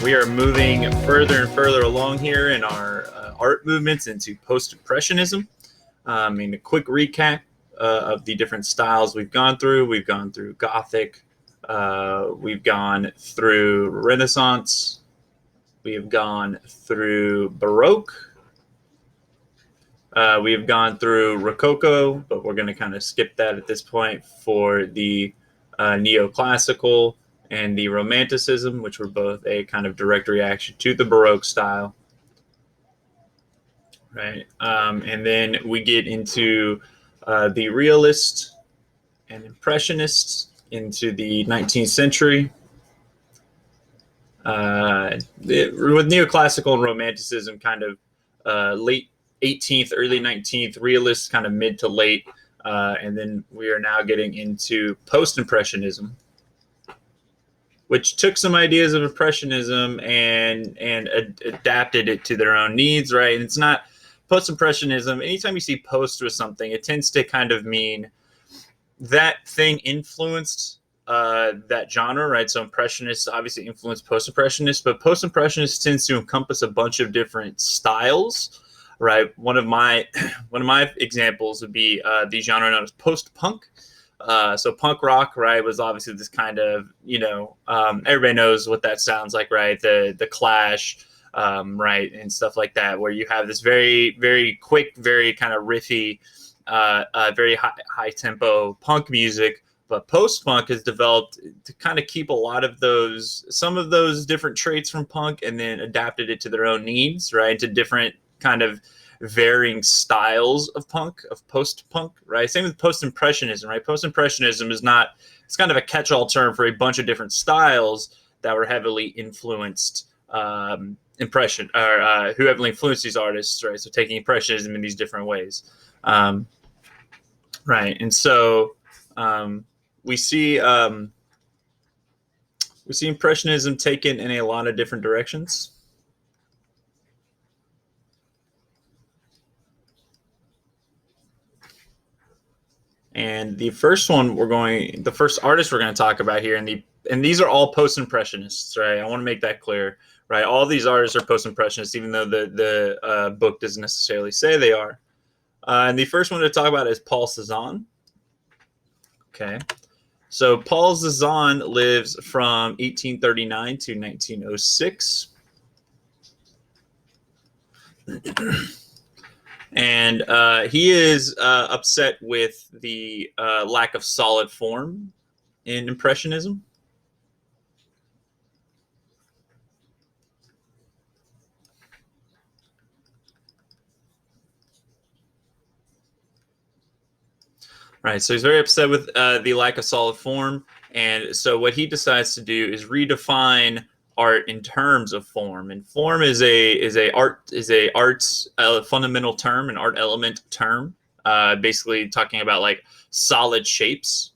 We are moving further and further along here in our art movements into Post-Impressionism. A quick recap of the different styles we've gone through. We've gone through Gothic. We've gone through Renaissance. We have gone through Baroque. We have gone through Rococo, but we're going to kind of skip that at this point for the Neoclassical and the Romanticism, which were both a kind of direct reaction to the Baroque style. Right. And then we get into the Realist and Impressionists into the 19th century. With Neoclassical and Romanticism kind of late 18th, early 19th, Realists kind of mid to late. And then we are now getting into Post-Impressionism, which took some ideas of Impressionism and adapted it to their own needs, right? And it's not Post-Impressionism. Anytime you see post with something, it tends to kind of mean that thing influenced that genre, right? So Impressionists obviously influenced Post-Impressionists, but Post-Impressionist tends to encompass a bunch of different styles, right? One of my examples would be the genre known as post-punk. So punk rock, right, was obviously this kind of, everybody knows what that sounds like, right? The Clash, right, and stuff like that, where you have this very, very quick, very kind of riffy, very high tempo punk music. But post-punk has developed to kind of keep some of those different traits from punk and then adapted it to their own needs, right, to different kind of varying styles of post-punk, right? Same with Post-Impressionism, right? Post-Impressionism it's kind of a catch-all term for a bunch of different styles that were heavily influenced who heavily influenced these artists, right? So taking Impressionism in these different ways, right? And so we see Impressionism taken in a lot of different directions. And the first artist we're going to talk about here, and these are all Post-Impressionists, right? I want to make that clear, right? All these artists are Post-Impressionists, even though the book doesn't necessarily say they are. And the first one to talk about is Paula Zahn. Okay. So Paula Zahn lives from 1839 to 1906. And he is upset with the lack of solid form in Impressionism. Right, so he's very upset with the lack of solid form, and so what he decides to do is redefine art in terms of form. And form is a art's fundamental term, an art element term, basically talking about like solid shapes.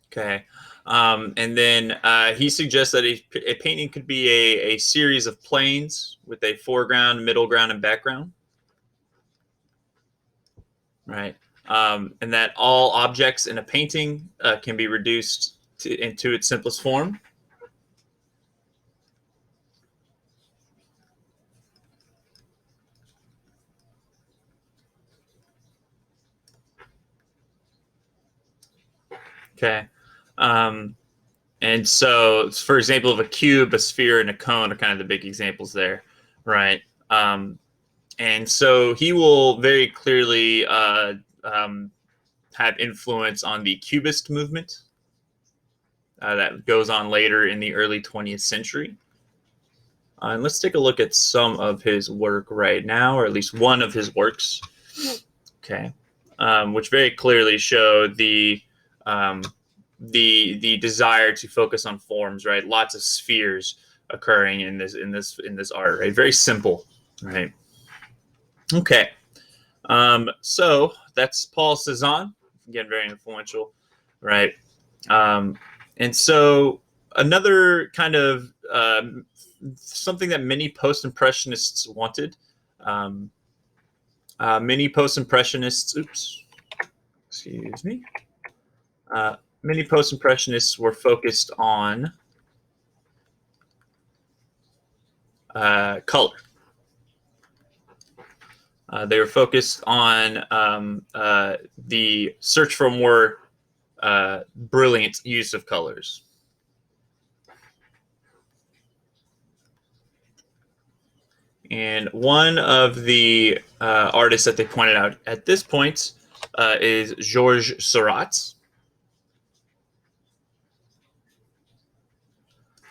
Okay. And then he suggests that a painting could be a series of planes with a foreground, middle ground, and background. Right. And that all objects in a painting can be reduced into its simplest form. Okay. And so, for example, of a cube, a sphere, and a cone are kind of the big examples there, right? And so he will very clearly have influence on the Cubist movement that goes on later in the early 20th century. And let's take a look at some of his work right now, or at least one of his works, okay, which very clearly show the desire to focus on forms, right? Lots of spheres occurring in this art, right? Very simple, right? Okay, so that's Paula Zahn, again, very influential, right? And so another kind of something that many Post-Impressionists wanted, many Post-Impressionists, excuse me, many Post-Impressionists were focused on color. They were focused on the search for more brilliant use of colors. And one of the artists that they pointed out at this point is Georges Seurat,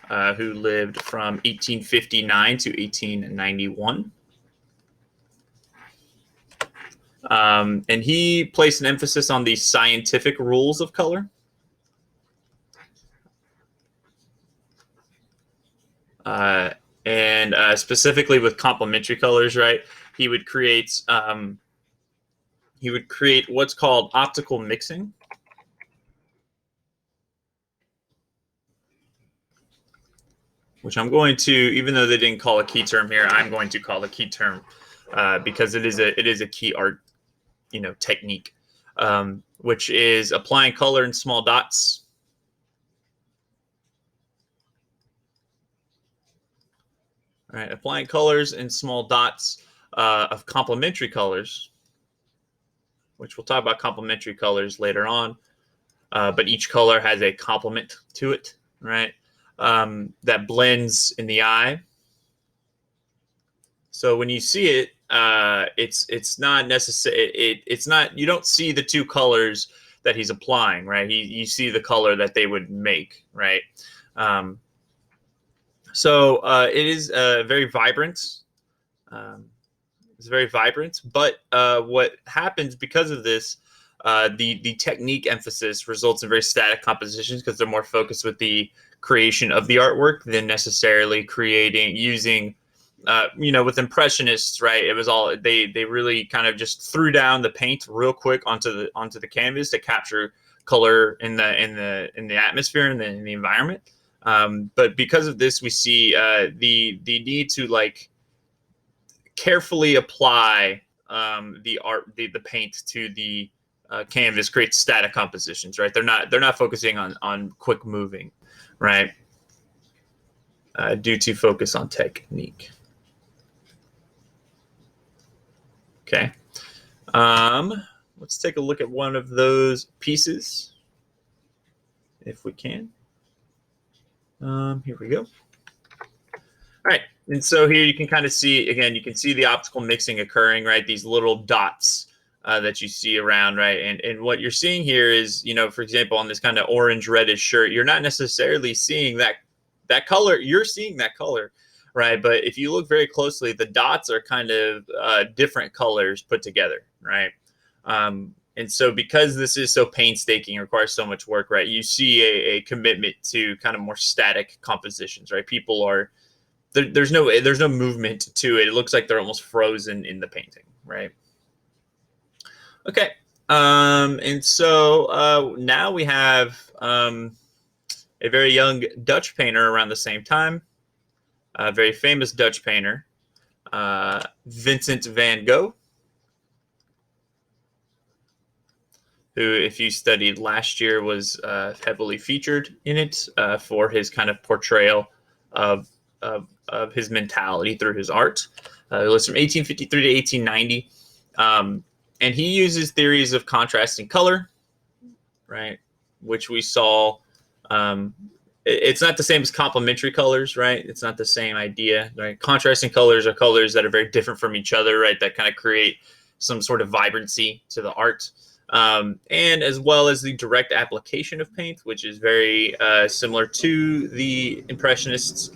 who lived from 1859 to 1891. And he placed an emphasis on the scientific rules of color. And specifically with complementary colors, right? He would create what's called optical mixing, which I'm going to, even though they didn't call a key term here, I'm going to call a key term because it is a key art, technique, which is applying color in small dots. All right, applying colors in small dots of complementary colors, which we'll talk about complementary colors later on, but each color has a complement to it, right? That blends in the eye. So when you see it, it's not necessary. It's not, you don't see the two colors that he's applying, right? You see the color that they would make, right? So it is very vibrant. It's very vibrant, but what happens because of this, the technique emphasis results in very static compositions because they're more focused with the creation of the artwork than necessarily using, with Impressionists, right? It was all they really kind of just threw down the paint real quick onto the canvas to capture color in the atmosphere and in the environment. But because of this, we see the need to carefully apply the paint to the canvas, creates static compositions, right? They're not focusing on quick moving, right? Due to focus on technique. Okay. Let's take a look at one of those pieces, if we can. Here we go. All right, and so here you can kind of see, again, you can see the optical mixing occurring, right? These little dots that you see around, right? And what you're seeing here is, for example, on this kind of orange reddish shirt, you're not necessarily seeing that color. You're seeing that color, right? But if you look very closely, the dots are kind of different colors put together, right? And so because this is so painstaking, requires so much work, right? You see a commitment to kind of more static compositions, right? People are there's no movement to it. It looks like they're almost frozen in the painting, right? Okay. And so now we have a very young Dutch painter around the same time, a very famous Dutch painter, Vincent van Gogh, who, if you studied last year, was heavily featured in it for his kind of portrayal of his mentality through his art. It was from 1853 to 1890. And he uses theories of contrast and color, right? Which we saw. It's not the same as complementary colors, right? It's not the same idea, right? Contrasting colors are colors that are very different from each other, right? That kind of create some sort of vibrancy to the art. And as well as the direct application of paint, which is very similar to the Impressionists,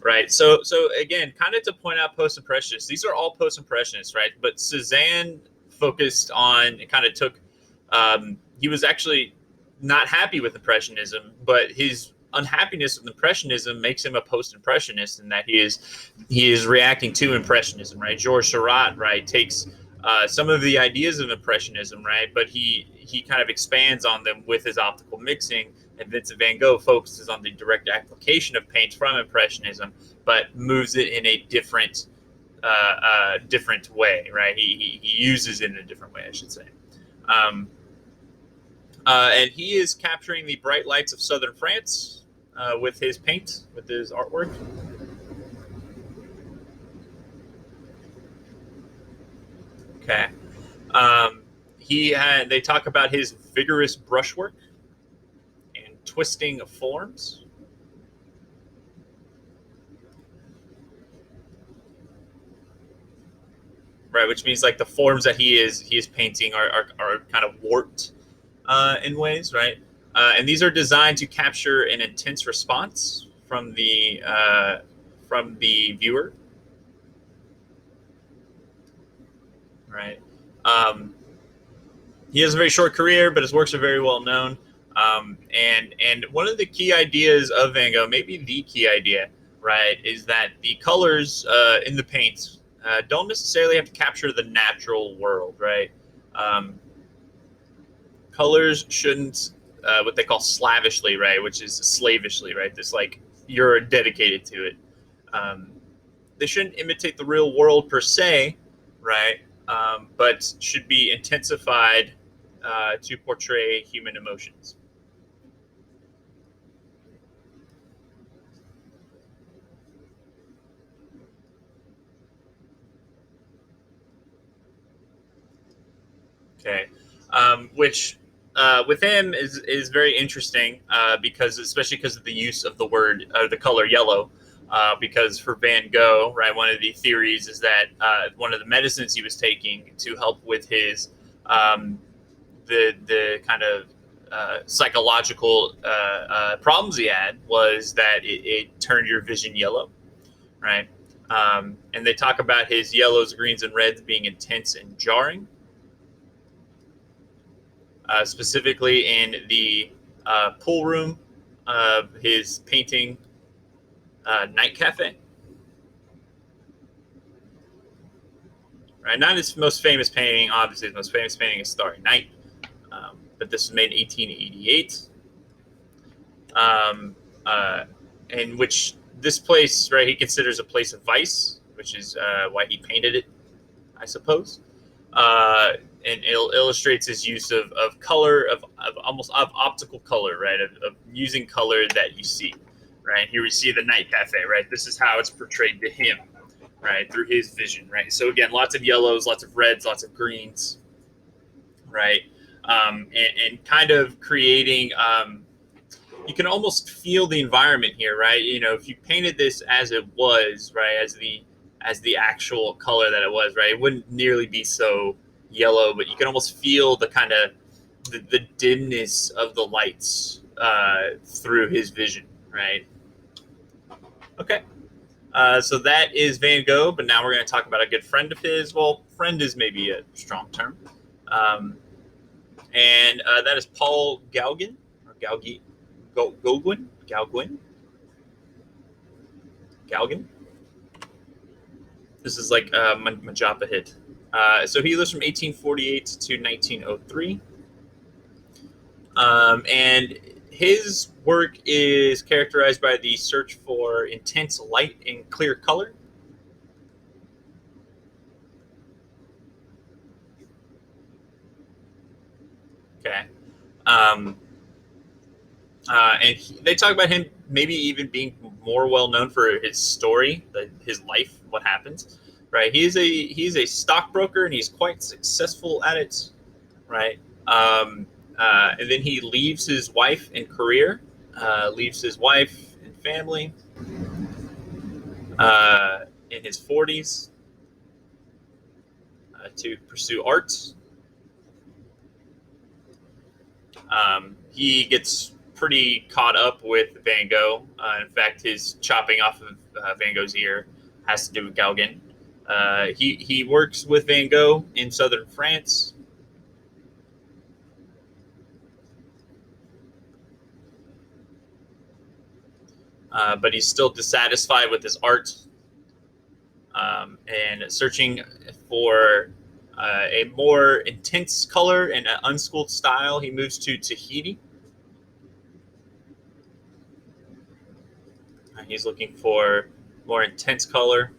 right? So again, kind of to point out Post-Impressionists, these are all Post-Impressionists, right? But Cezanne focused on, kind of took, he was actually not happy with Impressionism, but his unhappiness with Impressionism makes him a Post-Impressionist, in that he is reacting to Impressionism, right? Georges Seurat, right, takes some of the ideas of Impressionism, right, but he kind of expands on them with his optical mixing. And Vincent van Gogh focuses on the direct application of paint from Impressionism, but moves it in a different way, right? He uses it in a different way, I should say. And he is capturing the bright lights of southern France with his paint, with his artwork. Okay. Um, they talk about his vigorous brushwork and twisting of forms. Right, which means like the forms that he is painting are kind of warped in ways, right? And these are designed to capture an intense response from the viewer, right? Um, he has a very short career, but his works are very well known. And one of the key ideas of Van Gogh, maybe the key idea, right, is that the colors in the paints don't necessarily have to capture the natural world, right? Um, Colors shouldn't what they call slavishly, right, which is slavishly, right? This like you're dedicated to it. Um, they shouldn't imitate the real world per se, right? But should be intensified to portray human emotions. Okay, which with him is very interesting because especially because of the use of the word the color yellow. Because for Van Gogh, right, one of the theories is that one of the medicines he was taking to help with his um, the kind of psychological problems he had was that it turned your vision yellow, right? And they talk about his yellows, greens, and reds being intense and jarring, specifically in the pool room of his painting Night Cafe. Right, not his most famous painting. Obviously, his most famous painting is Starry Night, but this was made in 1888. Um, uh, in which this place, right, he considers a place of vice, which is why he painted it, I suppose. And it illustrates his use of color, of almost of optical color, right, of using color that you see, right. Here we see the Night Cafe, right. This is how it's portrayed to him, right, through his vision, right. So again, lots of yellows, lots of reds, lots of greens, right, and kind of creating. You can almost feel the environment here, right? You know, if you painted this as it was, right, as the actual color that it was, right, it wouldn't nearly be so yellow, but you can almost feel the kind of the dimness of the lights through his vision, right? Okay, so that is Van Gogh, but now we're going to talk about a good friend of his. Well, friend is maybe a strong term, um, and that is Paul Gauguin or Gauguin. Gauguin, Gauguin, Gauguin. This is like a Majapahit hit. So he lives from 1848 to 1903. And his work is characterized by the search for intense light and clear color. Okay. Um, they talk about him maybe even being more well known for his story, his life, what happens. Right. He's a stockbroker and he's quite successful at it. Right. And then he leaves his wife and career, leaves his wife and family in his 40s to pursue art. He gets pretty caught up with Van Gogh. In fact, his chopping off of Van Gogh's ear has to do with Gauguin. He works with Van Gogh in southern France. But he's still dissatisfied with his art and searching for a more intense color and an unschooled style. He moves to Tahiti. He's looking for more intense color.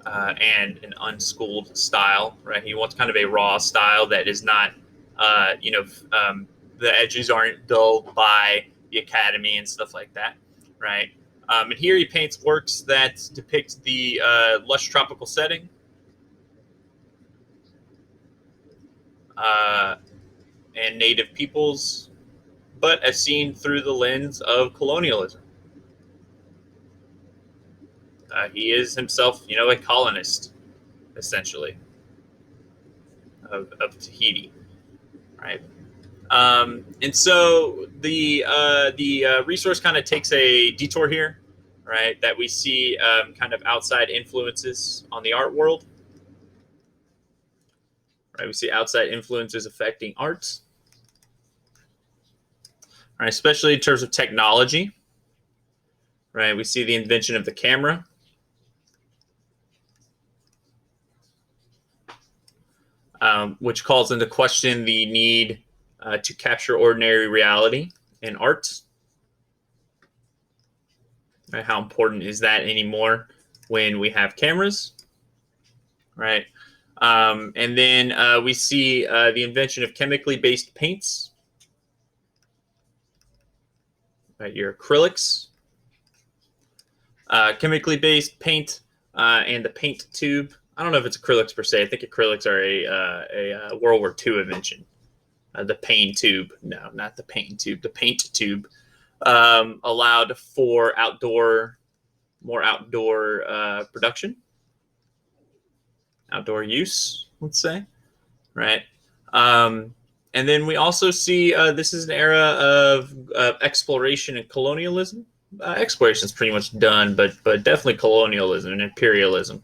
and an unschooled style, right? He wants kind of a raw style that is not, the edges aren't dulled by the academy and stuff like that, right? And here he paints works that depict the lush tropical setting, and native peoples, but as seen through the lens of colonialism. He is himself, a colonist, essentially, of Tahiti, right? And so the resource kind of takes a detour here, right? That we see kind of outside influences on the art world, right? We see outside influences affecting art, right? Especially in terms of technology, right? We see the invention of the camera, which calls into question the need to capture ordinary reality in art. Right? How important is that anymore when we have cameras, right? And then we see the invention of chemically based paints, right? Your acrylics, chemically based paint, and the paint tube. I don't know if it's acrylics per se. I think acrylics are a World War II invention. The paint tube, no, not the paint tube. The paint tube allowed for more outdoor production, outdoor use, let's say, right? And then we also see this is an era of exploration and colonialism. Exploration is pretty much done, but definitely colonialism and imperialism,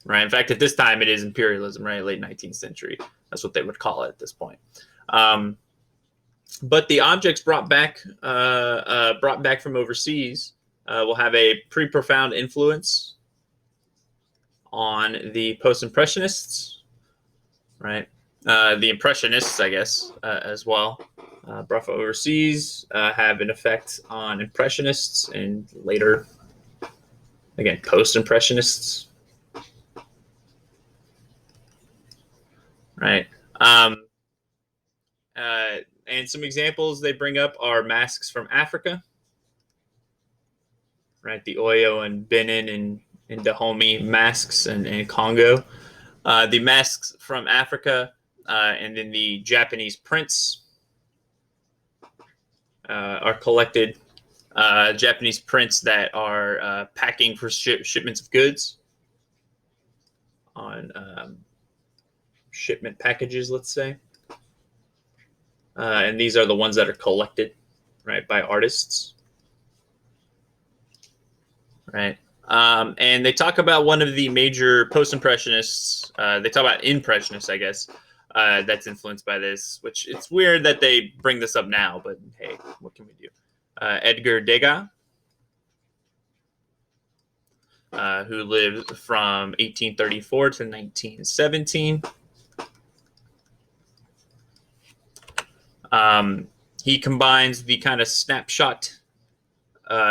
right? In fact, at this time, it is imperialism, right? Late 19th century. That's what they would call it at this point. But the objects brought back from overseas will have a pretty profound influence on the Post-Impressionists, right? The Impressionists, I guess, as well, brought from overseas, have an effect on Impressionists and later, again, Post-Impressionists, right? And some examples they bring up are masks from Africa, right? The Oyo and Benin and Dahomey masks and Congo. The masks from Africa, and then the Japanese prints are collected. Japanese prints that are packing for shipments of goods on shipment packages, let's say. And these are the ones that are collected, right, by artists, right? And they talk about one of the major post-impressionists. They talk about impressionists, I guess, that's influenced by this, which it's weird that they bring this up now, but hey, what can we do? Edgar Degas, who lived from 1834 to 1917. He combines the kind of snapshot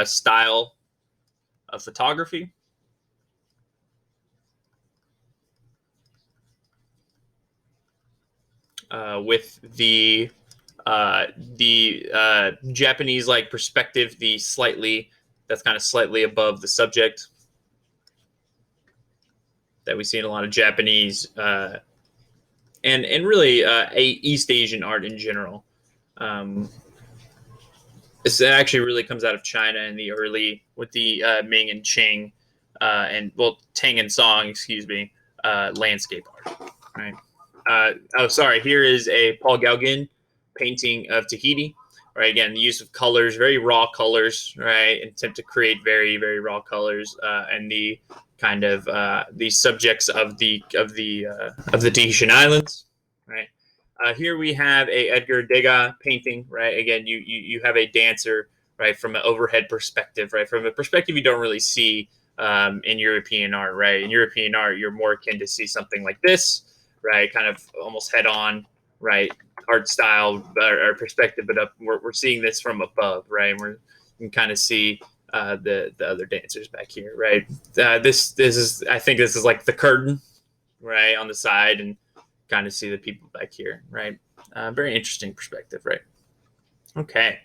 style of photography with the Japanese like perspective, that's kind of slightly above the subject that we see in a lot of Japanese and really East Asian art in general. This actually really comes out of China in the early, with the Ming and Qing, Tang and Song, excuse me, landscape art, right? Sorry, here is a Paul Gauguin painting of Tahiti, right? Again, the use of colors, very raw colors, right? Attempt to create very, very raw colors, and the kind of the subjects of the Tahitian Islands, right? Here we have a Edgar Degas painting, right? Again, you have a dancer, right, from an overhead perspective, right? From a perspective you don't really see in European art, right? In European art, you're more akin to see something like this, right? Kind of almost head on, right? Art style or perspective, but we're seeing this from above, right? You can kind of see the other dancers back here, right? This is, I think this is like the curtain, right, on the side, and kind of see the people back here, right? Very interesting perspective, right? Okay.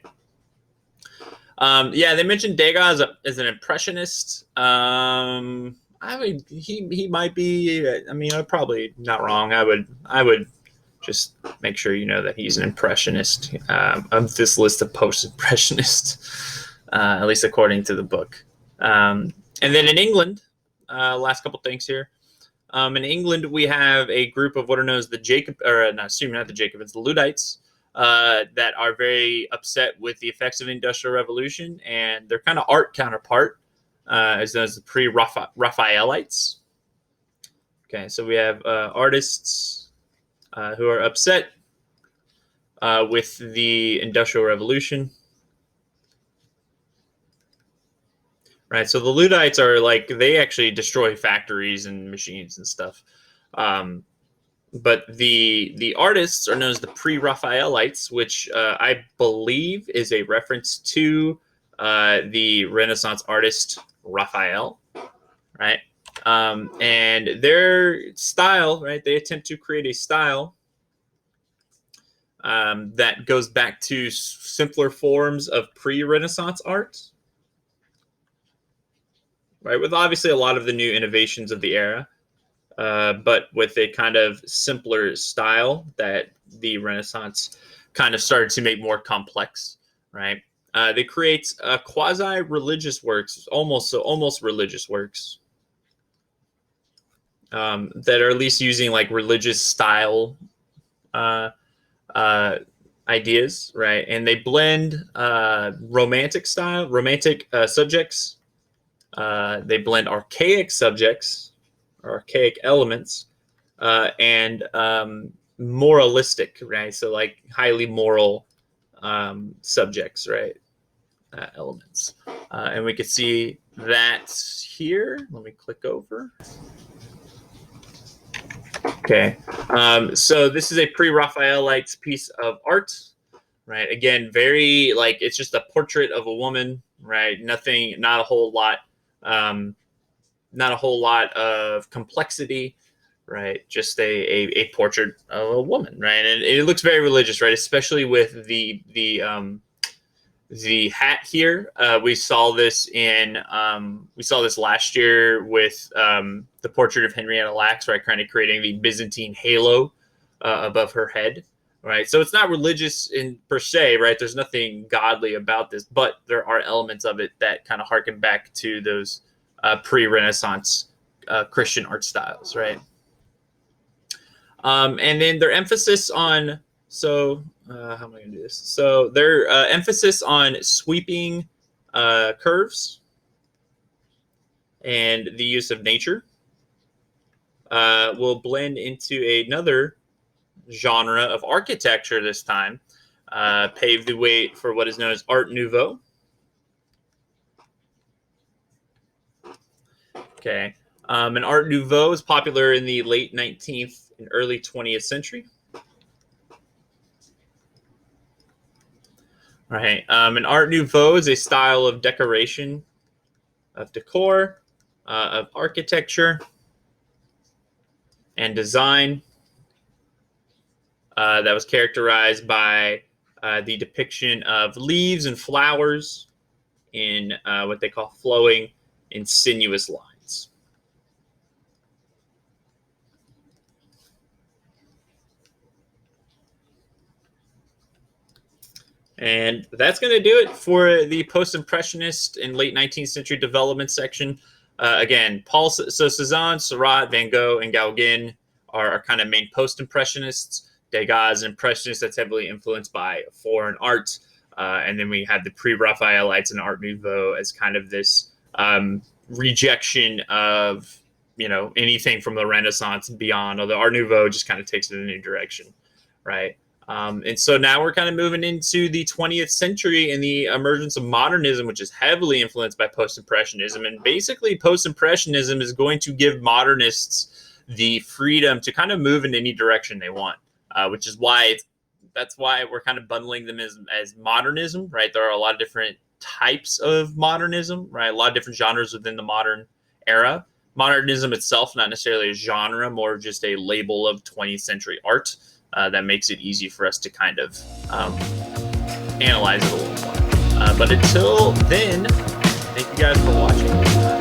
Yeah, they mentioned Degas as an impressionist. I mean, he might be. I mean, I'm probably not wrong. I would just make sure you know that he's an impressionist of this list of post-impressionists, at least according to the book. And then in England, last couple things here. In England, we have a group of what are known as the not the Jacobins, the Luddites, that are very upset with the effects of the Industrial Revolution, and their kind of art counterpart is known as the Raphael Lights. Okay, so we have artists who are upset with the Industrial Revolution. Right, so the Luddites are like, they actually destroy factories and machines and stuff. But the artists are known as the Pre-Raphaelites, which I believe is a reference to the Renaissance artist Raphael, right? And their style, right? They attempt to create a style that goes back to simpler forms of pre-Renaissance art, right? With obviously a lot of the new innovations of the era, but with a kind of simpler style that the Renaissance kind of started to make more complex, right? They create quasi-religious works, almost religious works, that are at least using like religious style ideas, right? And they blend romantic subjects. They blend archaic subjects, or archaic elements, and moralistic, right? So like highly moral subjects, right? Elements. And we can see that here. Let me click over. Okay. So this is a pre-Raphaelites piece of art, right? Again, very like, it's just a portrait of a woman, right? Nothing, not a whole lot of complexity, right? Just a portrait of a woman, right? And it looks very religious, right? Especially with the hat here. We saw this last year with the portrait of Henrietta Lacks, right? Kind of creating the Byzantine halo above her head, right? So it's not religious in per se, right? There's nothing godly about this, but there are elements of it that kind of harken back to those pre-Renaissance Christian art styles, right? And then their emphasis on, how am I going to do this? So their emphasis on sweeping curves and the use of nature will blend into another genre of architecture this time, pave the way for what is known as Art Nouveau. Okay. And Art Nouveau is popular in the late 19th and early 20th century. Right. And Art Nouveau is a style of decoration, of decor, of architecture, and design that was characterized by the depiction of leaves and flowers in what they call flowing and sinuous lines. And that's going to do it for the Post-Impressionist and late 19th century development section. Again, Cézanne, Seurat, Van Gogh, and Gauguin are kind of main Post-Impressionists. Degas, an impressionist that's heavily influenced by foreign art. And then we had the Pre-Raphaelites and Art Nouveau as kind of this rejection of, anything from the Renaissance and beyond, although Art Nouveau just kind of takes it in a new direction, right? And so now we're kind of moving into the 20th century and the emergence of modernism, which is heavily influenced by Post-Impressionism. And basically, Post-Impressionism is going to give modernists the freedom to kind of move in any direction they want, which is why that's why we're kind of bundling them as modernism, right? There are a lot of different types of modernism, right? A lot of different genres within the modern era. Modernism itself, not necessarily a genre, more of just a label of 20th century art that makes it easy for us to kind of analyze it a little more. But until then, thank you guys for watching.